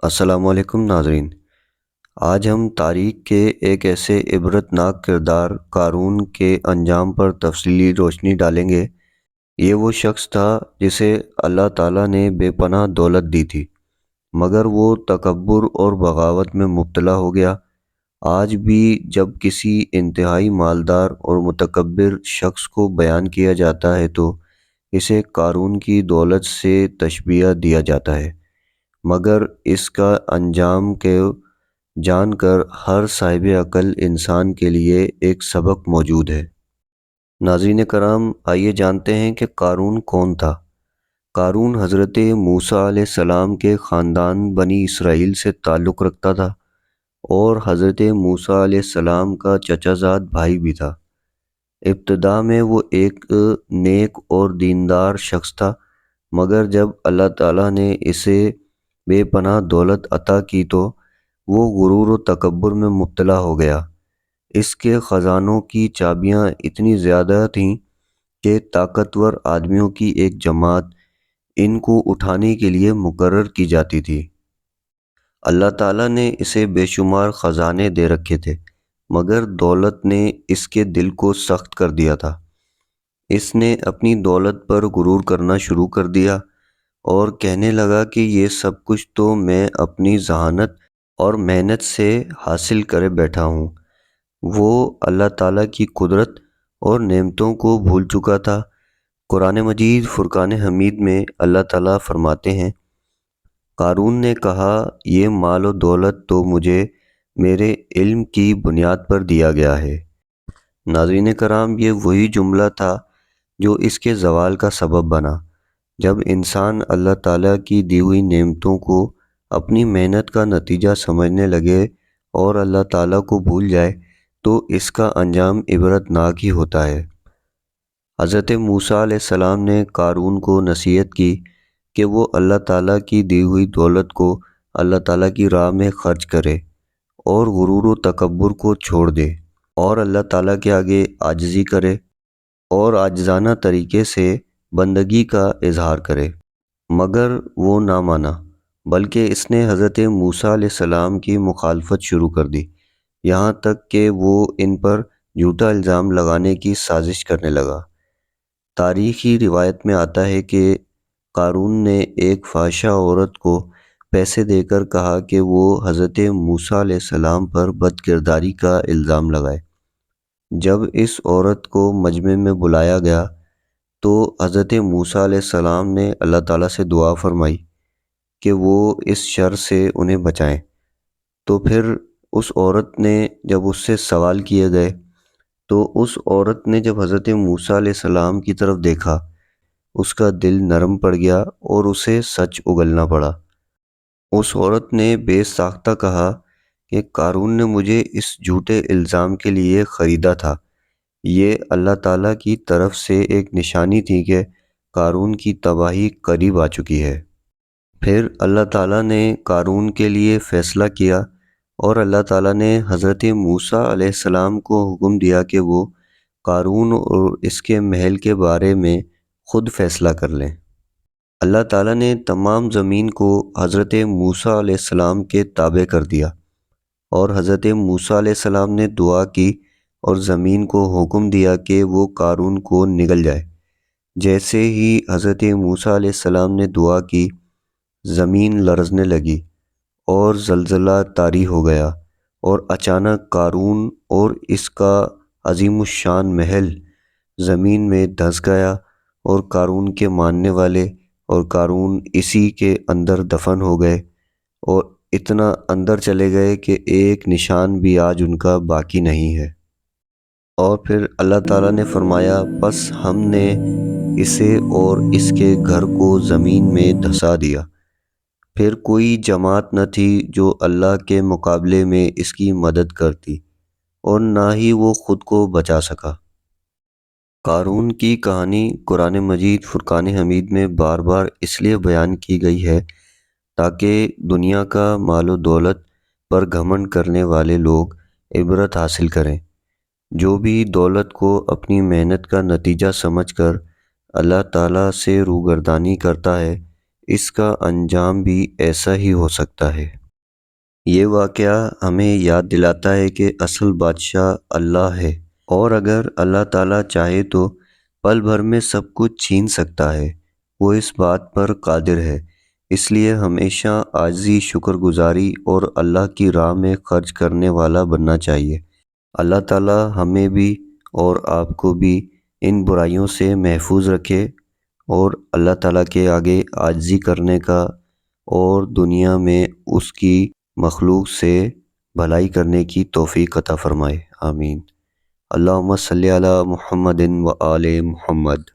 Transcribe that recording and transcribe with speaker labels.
Speaker 1: السلام علیکم ناظرین۔ آج ہم تاریخ کے ایک ایسے عبرت ناک کردار قارون کے انجام پر تفصیلی روشنی ڈالیں گے۔ یہ وہ شخص تھا جسے اللہ تعالیٰ نے بے پناہ دولت دی تھی، مگر وہ تکبر اور بغاوت میں مبتلا ہو گیا۔ آج بھی جب کسی انتہائی مالدار اور متکبر شخص کو بیان کیا جاتا ہے تو اسے قارون کی دولت سے تشبیہ دیا جاتا ہے، مگر اس کا انجام کو جان کر ہر صاحب عقل انسان کے لیے ایک سبق موجود ہے۔ ناظرین کرام، آئیے جانتے ہیں کہ قارون کون تھا۔ قارون حضرت موسیٰ علیہ السلام کے خاندان بنی اسرائیل سے تعلق رکھتا تھا اور حضرت موسیٰ علیہ السلام کا چچا زاد بھائی بھی تھا۔ ابتدا میں وہ ایک نیک اور دیندار شخص تھا، مگر جب اللہ تعالیٰ نے اسے بے پناہ دولت عطا کی تو وہ غرور و تکبر میں مبتلا ہو گیا۔ اس کے خزانوں کی چابیاں اتنی زیادہ تھیں کہ طاقتور آدمیوں کی ایک جماعت ان کو اٹھانے کے لیے مقرر کی جاتی تھی۔ اللہ تعالیٰ نے اسے بے شمار خزانے دے رکھے تھے، مگر دولت نے اس کے دل کو سخت کر دیا تھا۔ اس نے اپنی دولت پر غرور کرنا شروع کر دیا اور کہنے لگا کہ یہ سب کچھ تو میں اپنی ذہانت اور محنت سے حاصل کرے بیٹھا ہوں۔ وہ اللہ تعالیٰ کی قدرت اور نعمتوں کو بھول چکا تھا۔ قرآن مجید فرقان حمید میں اللہ تعالیٰ فرماتے ہیں، قارون نے کہا یہ مال و دولت تو مجھے میرے علم کی بنیاد پر دیا گیا ہے۔ ناظرین کرام، یہ وہی جملہ تھا جو اس کے زوال کا سبب بنا۔ جب انسان اللہ تعالیٰ کی دی ہوئی نعمتوں کو اپنی محنت کا نتیجہ سمجھنے لگے اور اللہ تعالیٰ کو بھول جائے تو اس کا انجام عبرت ناک ہی ہوتا ہے۔ حضرت موسیٰ علیہ السلام نے قارون کو نصیحت کی کہ وہ اللہ تعالیٰ کی دی ہوئی دولت کو اللہ تعالیٰ کی راہ میں خرچ کرے اور غرور و تکبر کو چھوڑ دے اور اللہ تعالیٰ کے آگے عاجزی کرے اور عاجزانہ طریقے سے بندگی کا اظہار کرے، مگر وہ نہ مانا، بلکہ اس نے حضرت موسیٰ علیہ السلام کی مخالفت شروع کر دی، یہاں تک کہ وہ ان پر جھوٹا الزام لگانے کی سازش کرنے لگا۔ تاریخی روایت میں آتا ہے کہ قارون نے ایک فاحشہ عورت کو پیسے دے کر کہا کہ وہ حضرت موسیٰ علیہ السلام پر بد کرداری کا الزام لگائے۔ جب اس عورت کو مجمع میں بلایا گیا تو حضرت موسیٰ علیہ السلام نے اللہ تعالیٰ سے دعا فرمائی کہ وہ اس شر سے انہیں بچائیں۔ تو پھر اس عورت نے جب اس سے سوال کیے گئے تو اس عورت نے جب حضرت موسیٰ علیہ السلام کی طرف دیکھا، اس کا دل نرم پڑ گیا اور اسے سچ اگلنا پڑا۔ اس عورت نے بے ساختہ کہا کہ قارون نے مجھے اس جھوٹے الزام کے لیے خریدا تھا۔ یہ اللہ تعالیٰ کی طرف سے ایک نشانی تھی کہ قارون کی تباہی قریب آ چکی ہے۔ پھر اللہ تعالیٰ نے قارون کے لیے فیصلہ کیا اور اللہ تعالیٰ نے حضرت موسیٰ علیہ السلام کو حکم دیا کہ وہ قارون اور اس کے محل کے بارے میں خود فیصلہ کر لیں۔ اللہ تعالیٰ نے تمام زمین کو حضرت موسیٰ علیہ السلام کے تابع کر دیا اور حضرت موسیٰ علیہ السلام نے دعا کی اور زمین کو حکم دیا کہ وہ قارون کو نگل جائے۔ جیسے ہی حضرت موسیٰ علیہ السلام نے دعا کی، زمین لرزنے لگی اور زلزلہ طاری ہو گیا اور اچانک قارون اور اس کا عظیم الشان محل زمین میں دھنس گیا اور قارون کے ماننے والے اور قارون اسی کے اندر دفن ہو گئے اور اتنا اندر چلے گئے کہ ایک نشان بھی آج ان کا باقی نہیں ہے۔ اور پھر اللہ تعالیٰ نے فرمایا، پس ہم نے اسے اور اس کے گھر کو زمین میں دھسا دیا۔ پھر کوئی جماعت نہ تھی جو اللہ کے مقابلے میں اس کی مدد کرتی اور نہ ہی وہ خود کو بچا سکا۔ قارون کی کہانی قرآن مجید فرقان حمید میں بار بار اس لیے بیان کی گئی ہے تاکہ دنیا کا مال و دولت پر گھمنڈ کرنے والے لوگ عبرت حاصل کریں۔ جو بھی دولت کو اپنی محنت کا نتیجہ سمجھ کر اللہ تعالیٰ سے روگردانی کرتا ہے، اس کا انجام بھی ایسا ہی ہو سکتا ہے۔ یہ واقعہ ہمیں یاد دلاتا ہے کہ اصل بادشاہ اللہ ہے، اور اگر اللہ تعالیٰ چاہے تو پل بھر میں سب کچھ چھین سکتا ہے۔ وہ اس بات پر قادر ہے۔ اس لیے ہمیشہ عاجزی، شکر گزاری اور اللہ کی راہ میں خرچ کرنے والا بننا چاہیے۔ اللہ تعالیٰ ہمیں بھی اور آپ کو بھی ان برائیوں سے محفوظ رکھے، اور اللہ تعالیٰ کے آگے عاجزی کرنے کا اور دنیا میں اس کی مخلوق سے بھلائی کرنے کی توفیق عطا فرمائے۔ آمین۔ اللہم صلی علی محمد و آل محمد۔